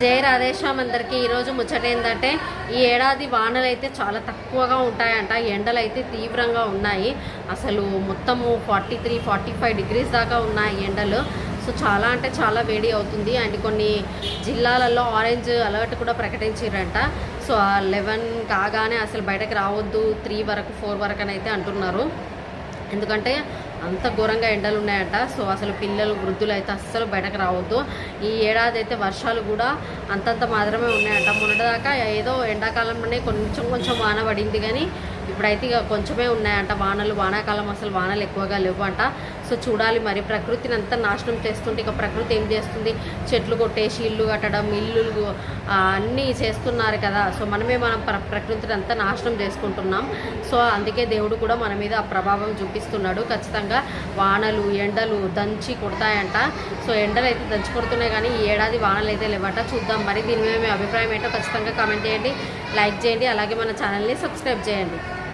జయ రాధేశ్యామ్ అందరికీ ఈరోజు ముచ్చట ఏంటంటే ఈ ఏడాది వానలు అయితే చాలా తక్కువగా ఉంటాయంట. ఎండలు అయితే తీవ్రంగా ఉన్నాయి. అసలు మొత్తము 43-45 డిగ్రీస్ దాకా ఉన్నాయి ఎండలు. సో చాలా అంటే చాలా వేడి అవుతుంది. అండ్ కొన్ని జిల్లాలలో ఆరెంజ్ అలర్ట్ కూడా ప్రకటించారంట. సో 11 కాగానే అసలు బయటకు రావద్దు, 3 వరకు 4 వరకు అని అయితే అంటున్నారు. ఎందుకంటే అంత ఘోరంగా ఎండలు ఉన్నాయంట. సో అసలు పిల్లలు వృద్ధులు అయితే అస్సలు బయటకు రావద్దు. ఈ ఏడాది అయితే వర్షాలు కూడా అంతంత మాత్రమే ఉన్నాయంట. మొన్నటిదాకా ఏదో ఎండాకాలంలోనే కొంచెం వాన పడింది, కానీ ఇప్పుడైతే ఇక కొంచెమే ఉన్నాయంట వానలు. వానాకాలం అసలు వానలు ఎక్కువగా లేవు అంట. సో చూడాలి మరి, ప్రకృతిని అంతా నాశనం చేస్తుంటే ఇక ప్రకృతి ఏం చేస్తుంది? చెట్లు కొట్టేసి ఇల్లు కట్టడం, ఇల్లు అన్నీ చేస్తున్నారు కదా. సో మనమే మనం ప్రకృతిని అంతా నాశనం చేసుకుంటున్నాం. సో అందుకే దేవుడు కూడా మన మీద ఆ ప్రభావం చూపిస్తున్నాడు. ఖచ్చితంగా వానలు ఎండలు దంచి కొడతాయంట. సో ఎండలు అయితే దంచి కొడుతున్నాయి, కానీ ఈ ఏడాది వానలు అయితే లేవట. చూద్దాం మరి, దీని మీద మీ అభిప్రాయం ఏంటో ఖచ్చితంగా కామెంట్ చేయండి, లైక్ చేయండి, అలాగే మన ఛానల్ని సబ్స్క్రైబ్ చేయండి.